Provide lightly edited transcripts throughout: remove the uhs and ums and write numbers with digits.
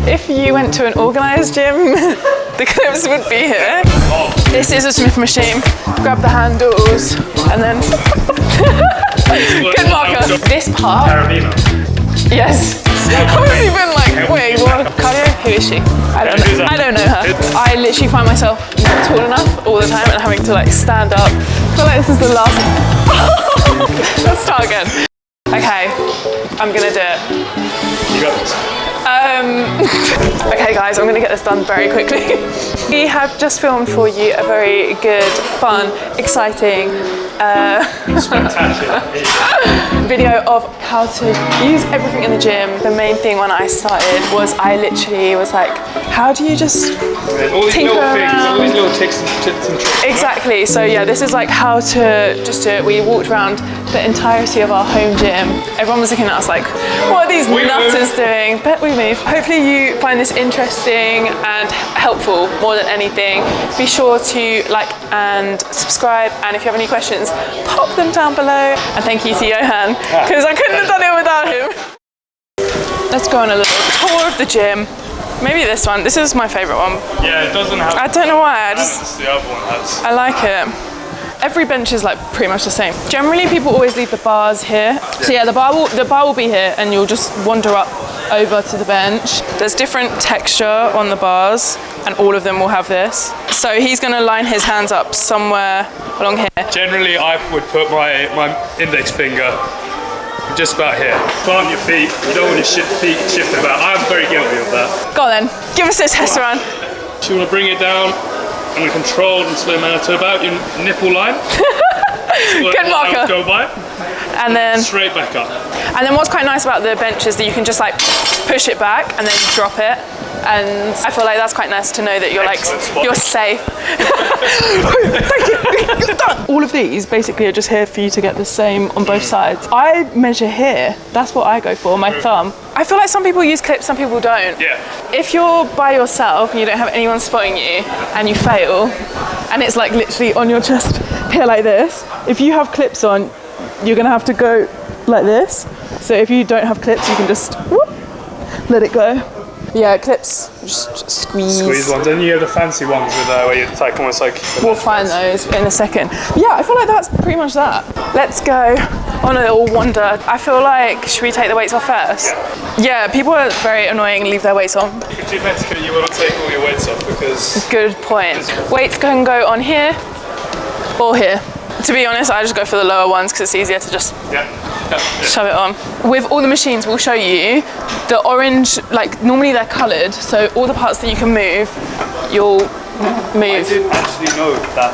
If you went to an organised gym, the clips would be here. This is a Smith machine. Grab the handles and then... Good marker. This part... Yes. I was even like, wait, what? Cardio? Who is she? I don't know. I don't know her. I literally find myself not tall enough all the time and having to like stand up. I feel like this is the last... Let's start again. Okay, I'm gonna do it. You got this. Okay guys, I'm gonna get this done very quickly. We have just filmed for you a very good, fun, exciting video of how to use everything in the gym. The main thing when I started was I literally was like, how do you just tinker around? All these little tips and tricks. Exactly, so yeah, this is like how to just do it. We walked around the entirety of our home gym. Everyone was looking at us like, what are these nutters doing? But we move. Hopefully you find this interesting and helpful more than anything. Be sure to like and subscribe, and if you have any questions, pop them down below. And thank you to Johan, because I couldn't have done it without him. Let's go on a little tour of the gym. Maybe this one. This is my favourite one. Yeah, it doesn't have... I don't know why, I just... The other one has. I like it. Every bench is like pretty much the same. Generally people always leave the bars here. So yeah, the bar will be here and you'll just wander up over to the bench. There's different texture on the bars and all of them will have this. So he's gonna line his hands up somewhere along here. Generally I would put my index finger just about here. Plant your feet, you don't want your feet shifting about. I'm very guilty of that. Go on then, give us this test run. So you want to bring it down in a controlled and slow manner to about your nipple line. Good marker. Go by. And then straight back up. And then what's quite nice about the bench is that you can just like push it back and then drop it. And I feel like that's quite nice to know that you're like, you're safe. Thank you. Done. All of these basically are just here for you to get the same on both sides. I measure here. That's what I go for, my thumb. I feel like some people use clips, some people don't. Yeah. If you're by yourself and you don't have anyone spotting you and you fail, and it's like literally on your chest here like this, if you have clips on, you're gonna have to go like this. So if you don't have clips, you can just whoop, let it go. Yeah, clips, just squeeze. Squeeze ones, and you have the fancy ones with where you like almost like... We'll find those in a second. Yeah, I feel like that's pretty much that. Let's go on a little wander. I feel like, should we take the weights off first? Yeah, people are very annoying and leave their weights on. For geometrica, you want to take all your weights off because... Good point. Weights can go on here or here. To be honest, I just go for the lower ones because it's easier to just shove it on. With all the machines, we'll show you the orange, like normally they're coloured, so all the parts that you can move, you'll move. I didn't actually know that.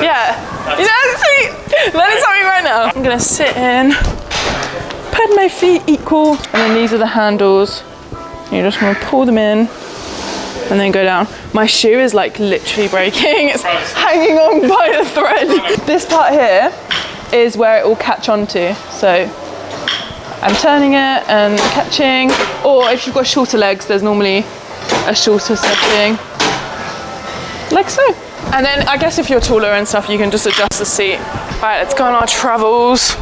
Yeah, see, learning something right now. I'm gonna sit in, put my feet equal, and then these are the handles. You're just gonna pull them in and then go down. My shoe is like literally breaking. It's hanging on by a thread. This part here is where it will catch onto. So I'm turning it and catching, or if you've got shorter legs, there's normally a shorter setting, like so. And then I guess if you're taller and stuff, you can just adjust the seat. All right, let's go on our travels.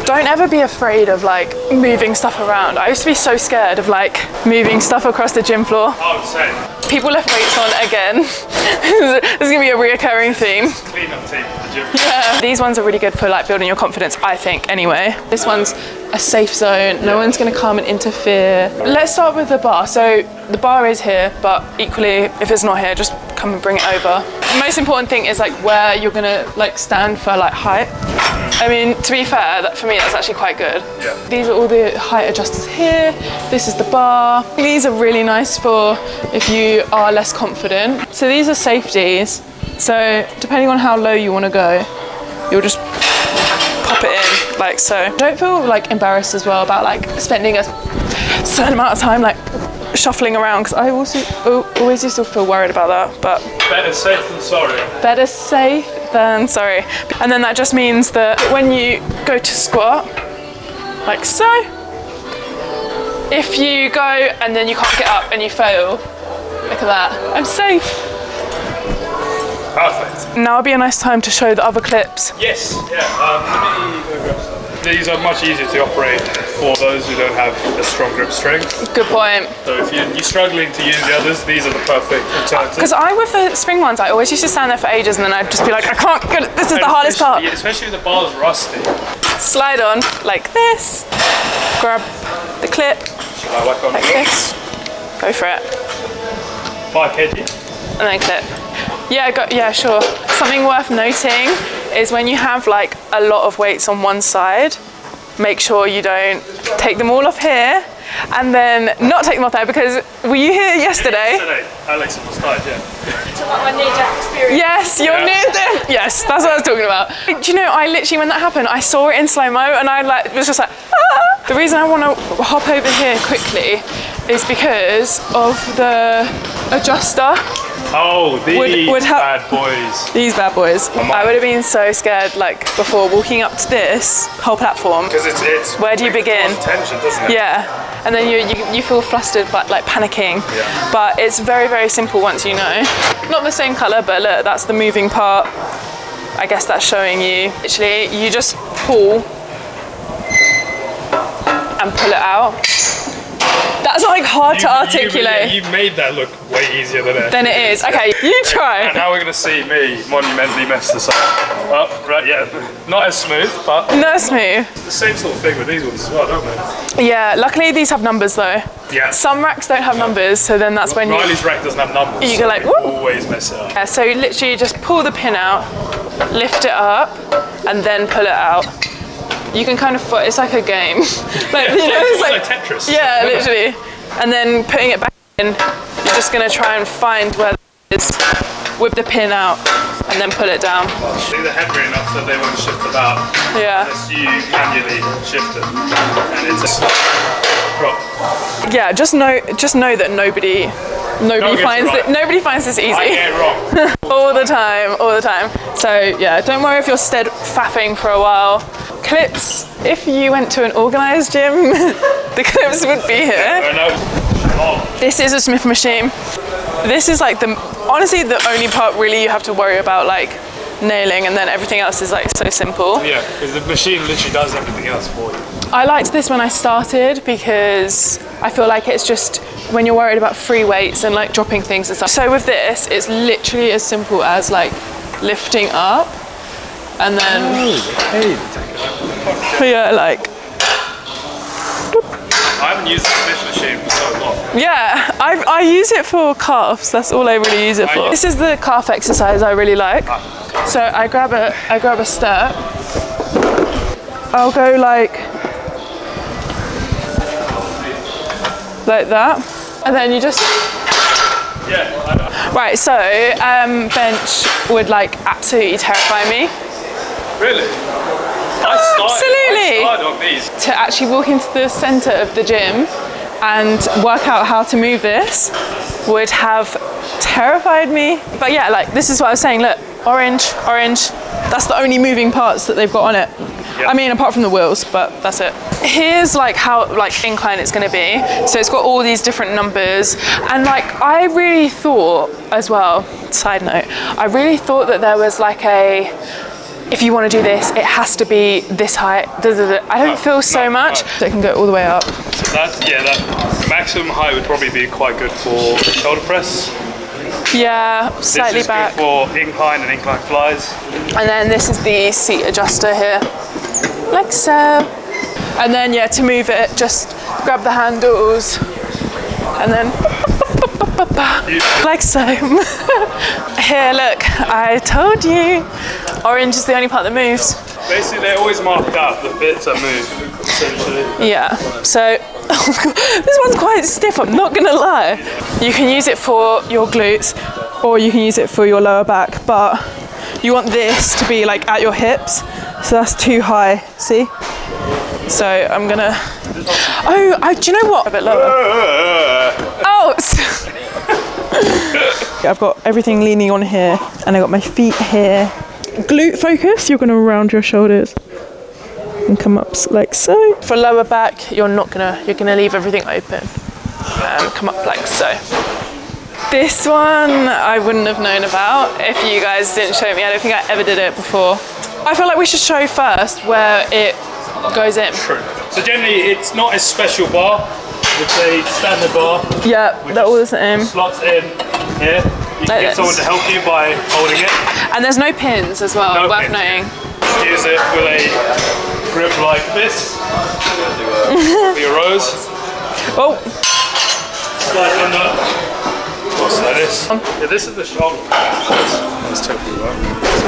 Don't ever be afraid of like moving stuff around. I used to be so scared of like moving stuff across the gym floor. I would say. People left weights on again. This is gonna be a reoccurring theme. Clean up team for the gym. Yeah. These ones are really good for like building your confidence, I think, anyway. This one's a safe zone. No one's gonna come and interfere. Let's start with the bar. So the bar is here, but equally, if it's not here, just come and bring it over. The most important thing is like where you're gonna like stand for like height. I mean, to be fair, that for me, that's actually quite good. Yeah. These are all the height adjusters here. This is the bar. These are really nice for if you are less confident. So these are safeties. So depending on how low you want to go, you'll just pop it in like so. Don't feel like embarrassed as well about like spending a certain amount of time like shuffling around, because I also always used to feel worried about that. But better safe than sorry. Better safe than sorry. And then that just means that when you go to squat, like so, if you go and then you can't get up and you fail, look at that, I'm safe. Perfect. Now would be a nice time to show the other clips. Yes, yeah. Let me go grab some. These are much easier to operate for for those who don't have a strong grip strength. Good point. So if you're struggling to use the others, these are the perfect alternative. Because with the spring ones, I always used to stand there for ages and then I'd just be like, I can't get it. This is the hardest part. Yeah, especially if the bar's rusty. Slide on like this, grab the clip, like this, go for it. 5 kg. And then clip. Yeah, sure. Something worth noting is when you have like a lot of weights on one side, make sure you don't take them all off here and then not take them off there, because were you here yesterday? Alex was tired, yeah. So like my near-death experience. Yes, you're near death. Yes, that's what I was talking about. Do you know, I literally, when that happened, I saw it in slow-mo and I was just like, ah! The reason I want to hop over here quickly is because of the adjuster. Oh, these bad boys. These bad boys. I would have been so scared, like, before walking up to this whole platform. Because it's where do you begin? Tension, doesn't it? Yeah, and then you feel flustered, but like panicking. Yeah. But it's very, very simple once you know. Not the same color, but look, that's the moving part. I guess that's showing you. Literally, you just pull and pull it out. That's like hard to articulate. You made that look way easier than it is. Okay, you try. And now we're going to see me monumentally mess this up. Oh, right, yeah. Not as smooth, but... No smooth. The same sort of thing with these ones as well, don't they? Yeah, luckily these have numbers though. Yeah. Some racks don't have numbers, so then that's when Riley's rack doesn't have numbers. You go like, whoop. Always mess it up. Yeah, so literally just pull the pin out, lift it up, and then pull it out. You can kind of, it's like a game. Like, you know, it's like Tetris. Yeah, literally. And then putting it back in, you're just gonna try and find where it is with the pin out, and then pull it down. Leave the head ring up so they won't shift about. Yeah. Unless you manually shift it, and it's a drop. Yeah, just know that nobody finds this easy. I get it wrong. all the time. So yeah, don't worry if you're faffing for a while. Clips, if you went to an organised gym, the clips would be here. This is a Smith machine. This is like honestly the only part really you have to worry about, like nailing, and then everything else is like so simple. Yeah, because the machine literally does everything else for you. I liked this when I started because I feel like it's just when you're worried about free weights and like dropping things and stuff. So with this, it's literally as simple as like lifting up and then yeah, like I haven't used the Smith machine for so long. yeah, I use it for calves. That's all I really use it for. This is the calf exercise I really like. So I grab a step. I'll go like that, and then you just right. So bench would like absolutely terrify me. Really? Absolutely. I started on these. To actually walk into the center of the gym and work out how to move this would have terrified me. But yeah, like this is what I was saying. Look, orange. That's the only moving parts that they've got on it. Yep. I mean, apart from the wheels, but that's it. Here's like how like incline it's going to be. So it's got all these different numbers, and like I really thought as well. Side note, I really thought that there was like a, if you want to do this, it has to be this height. I don't feel so much. So it can go all the way up. So that maximum height would probably be quite good for shoulder press. Yeah, slightly this is back. Good for incline and incline flies. And then this is the seat adjuster here, like so. And then yeah, to move it, just grab the handles and then like so. Here, look, I told you, orange is the only part that moves. Basically, they're always marked out, the bits that move, essentially. Yeah, so this one's quite stiff, I'm not gonna lie. You can use it for your glutes or you can use it for your lower back, but you want this to be like at your hips, so that's too high, see? So I'm gonna, do you know what? A bit lower. Oh! I've got everything leaning on here and I got my feet here. Glute focus, you're gonna round your shoulders and come up like so. For lower back, you're gonna leave everything open and come up like so. This one I wouldn't have known about if you guys didn't show me. I don't think I ever did it before. I feel like we should show first where it goes in. True. So generally, it's not a special bar. It's a standard bar. Yeah, they're all the same. Slots in here. You can get someone to help you by holding it. And there's no pins as well, worth noting. Use it with a grip like this for your rows. Oh. Slide under. What's like this? Yeah, this is the shoulder. That's totally right. So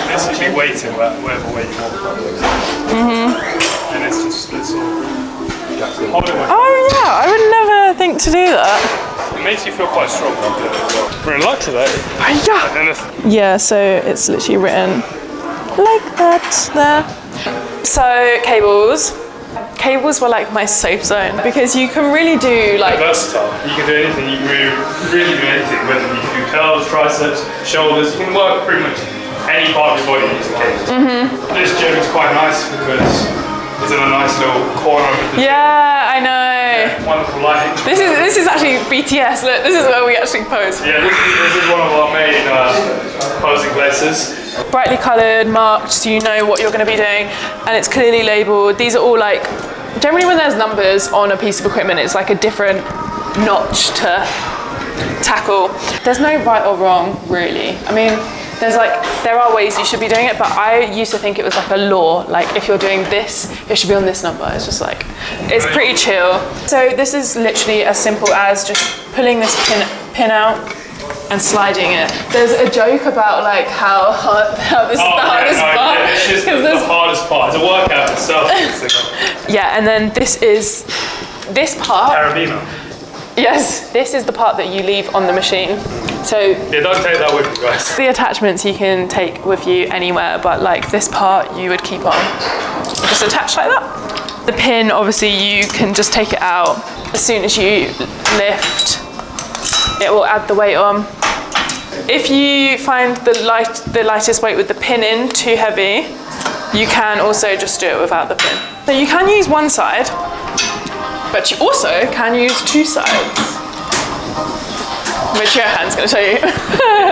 this will be weighted whatever way you want. And it's just this all. Hold it with. Oh yeah, I would never think to do that. It makes you feel quite strong when you do it as well. We're in luck today. Yeah, so it's literally written like that there. So cables were like my safe zone because you can really do like versatile. You can do anything. You can really do anything. Whether you can do curls, triceps, shoulders. You can work pretty much any part of your body using cables. This gym is quite nice because it's in a nice little corner of the gym. Yeah, I know. Yeah, wonderful lighting. This is actually BTS. Look, this is where we actually pose. Yeah, this is one of our main posing places. Brightly coloured, marked, so you know what you're going to be doing, and it's clearly labelled. These are all like, generally when there's numbers on a piece of equipment, it's like a different notch to tackle. There's no right or wrong, really. I mean, there are ways you should be doing it, but I used to think it was like a law. Like if you're doing this, it should be on this number. It's just like, it's pretty chill. So this is literally as simple as just pulling this pin out and sliding it. There's a joke about like how this is the hardest part. Yeah, it's just the hardest part. It's a workout itself. Yeah, and then this part. Carabiner. Yes, this is the part that you leave on the machine. So yeah, don't take that with you guys. The attachments you can take with you anywhere, but like this part you would keep on. Just attached like that. The pin, obviously you can just take it out. As soon as you lift, it will add the weight on. If you find the lightest weight with the pin in too heavy, you can also just do it without the pin. So you can use one side, but you also can use two sides, which your hand's going to show you.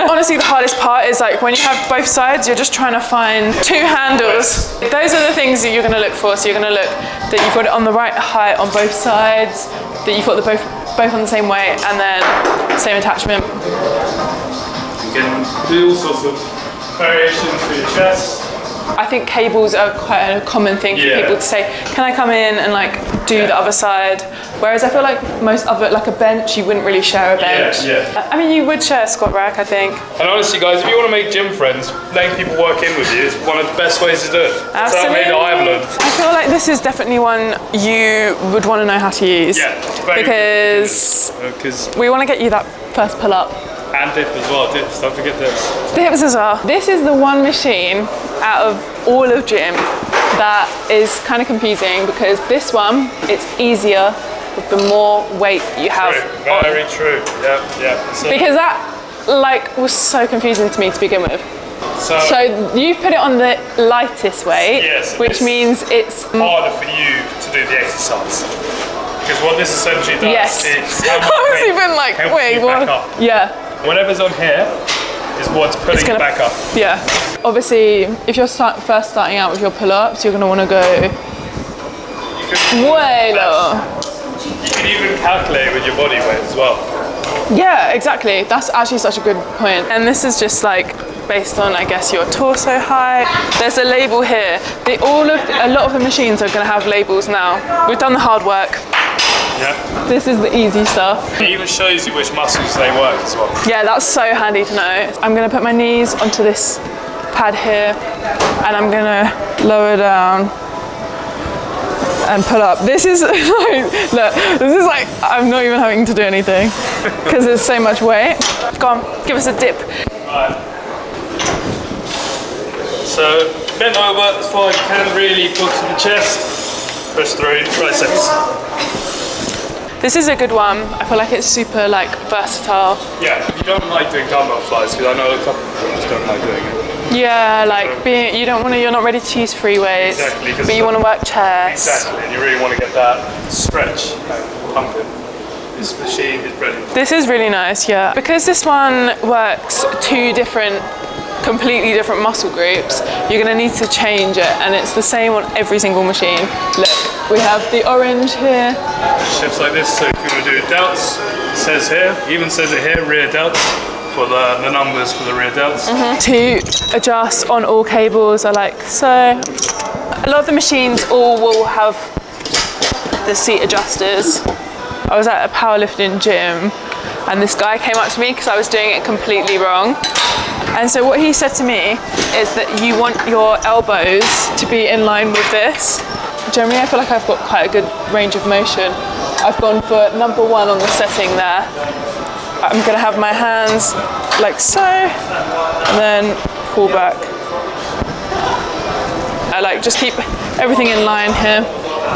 Honestly, the hardest part is like when you have both sides, you're just trying to find two handles. Those are the things that you're going to look for. So you're going to look that you've got it on the right height on both sides, that you've got both on the same weight, and then same attachment. You can do all sorts of variations for your chest. I think cables are quite a common thing for people to say, can I come in and like do the other side? Whereas I feel like most other, like a bench, you wouldn't really share a bench. I mean, you would share a squat rack, I think. And honestly, guys, if you want to make gym friends, letting people work in with you is one of the best ways to do it. Absolutely. That's how I've learned. I feel like this is definitely one you would want to know how to use. Yeah, because we want to get you that first pull up. And dip as well, dips, don't forget dips. Dips as well. This is the one machine out of all of gym that is kind of confusing because this one, it's easier with the more weight you have. True. Very true, yeah. So, because that like was so confusing to me to begin with. So you've put it on the lightest weight, which means it's harder for you to do the exercise. Because what this essentially does is how much I was even like, wait, what? Yeah. Whatever's on here is what's putting it back up. Yeah. Obviously, if you're first starting out with your pull-ups, you're going to want to go way lower. You can even calculate with your body weight as well. Yeah, exactly. That's actually such a good point. And this is just like based on, I guess, your torso height. There's a label here. A lot of the machines are going to have labels now. We've done the hard work. Yeah. This is the easy stuff. It even shows you which muscles they work as well. Yeah, that's so handy to know. I'm going to put my knees onto this pad here and I'm going to lower down and pull up. This is like, look, this is like, I'm not even having to do anything because there's so much weight. Go on, give us a dip. Right. So, bend over as far as you can, really pull to the chest, push through triceps. This is a good one. I feel like it's super like versatile. Yeah, you don't like doing dumbbell flies because I know a couple of people just don't like doing it. Yeah, like you're not ready to use free weights, but you want to work chest. Exactly, and you really want to get that stretch, like pumping. This machine is brilliant. This is really nice, yeah. Because this one works completely different muscle groups, you're going to need to change it, and it's the same on every single machine. Look. We have the orange here. Shifts like this, so if you want to do delts, it says here, even says it here, rear delts, for the numbers for the rear delts. To adjust on all cables are like so. A lot of the machines all will have the seat adjusters. I was at a powerlifting gym and this guy came up to me because I was doing it completely wrong. And so what he said to me is that you want your elbows to be in line with this. Generally, I feel like I've got quite a good range of motion. I've gone for number 1 on the setting there. I'm gonna have my hands like so, and then pull back. I like just keep everything in line here.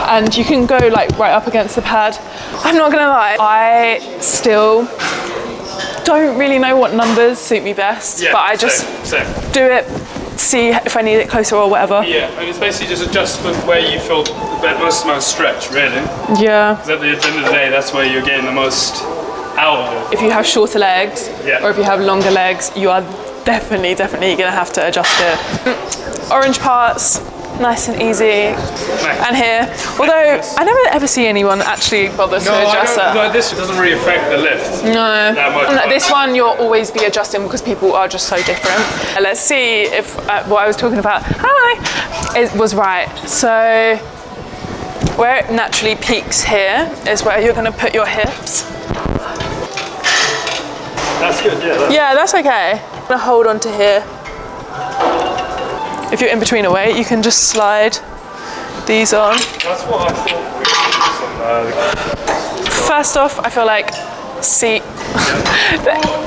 And you can go like right up against the pad. I'm not gonna lie, I still don't really know what numbers suit me best, but I just do it, see if I need it closer or whatever. Yeah, and it's basically just adjustment where you feel the most amount of stretch, really. Yeah. Because at the end of the day, that's where you're getting the most out of it. If you have shorter legs, or if you have longer legs, you are definitely gonna have to adjust it. Orange parts, nice and easy. And here, although I never ever see anyone actually bother to adjust that. No, this doesn't really affect the lift. No. That much. This one you'll always be adjusting because people are just so different. Let's see if what I was talking about, it was right. So where it naturally peaks here is where you're gonna put your hips. That's good, yeah. Yeah, that's okay. I'm gonna hold on to here. If you're in between a weight, you can just slide these on. That's what I thought. First off, I feel like seat.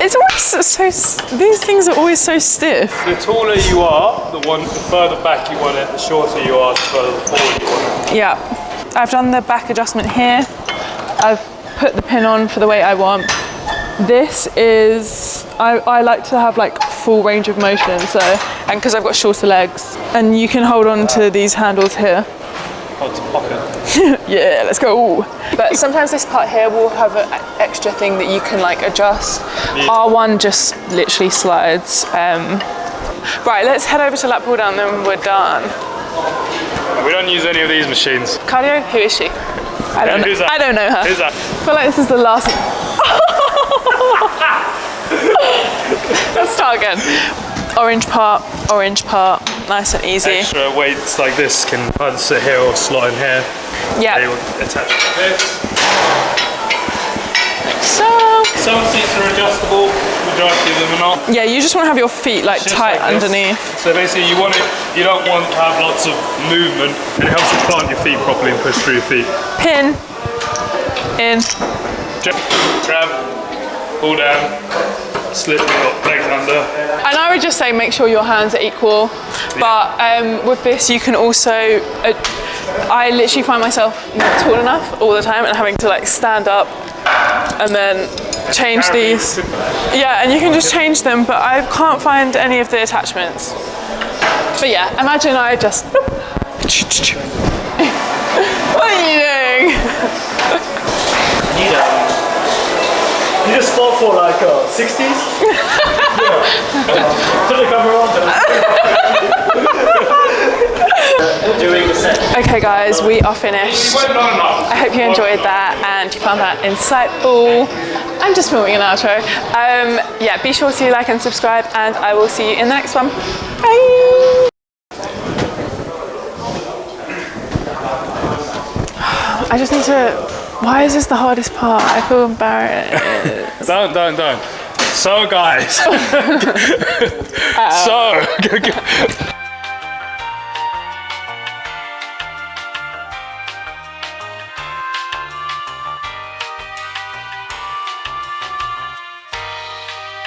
It's always so. These things are always so stiff. The taller you are, the further back you want it. The shorter you are, the further forward you want it. Yeah, I've done the back adjustment here. I've put the pin on for the weight I want. This is, I like to have like full range of motion, so, and because I've got shorter legs. And you can hold on to these handles here. Oh, it's a pocket. Yeah, let's go. But sometimes this part here will have an extra thing that you can like adjust. Yeah. R1 just literally slides. Right, let's head over to lat pull down, then we're done. We don't use any of these machines. Cardio, who is she? I don't know. I don't know her. Who's that? I feel like this is the last. Let's start again. Orange part, nice and easy. Extra weights like this can either sit here or slot in here. Yeah. They will attach to this. Like so. Some seats are adjustable, majority of them are not. Yeah, you just want to have your feet like tight like underneath. So basically you don't want to have lots of movement, and it helps you plant your feet properly and push through your feet. Pin, in. Grab, pull down, slip your legs under. And I would just say make sure your hands are equal. But with this you can also, I literally find myself not tall enough all the time and having to like stand up and then change these. Yeah, and you can just change them, but I can't find any of the attachments. But yeah, imagine I just, what are you doing? You just fought for like 60s? Put the camera on. Doing the set. Okay guys, we are finished. I hope you enjoyed that and you found that insightful. I'm just filming an outro. Yeah, be sure to like and subscribe and I will see you in the next one. Bye! I just need to, why is this the hardest part? I feel embarrassed. Don't. So guys, so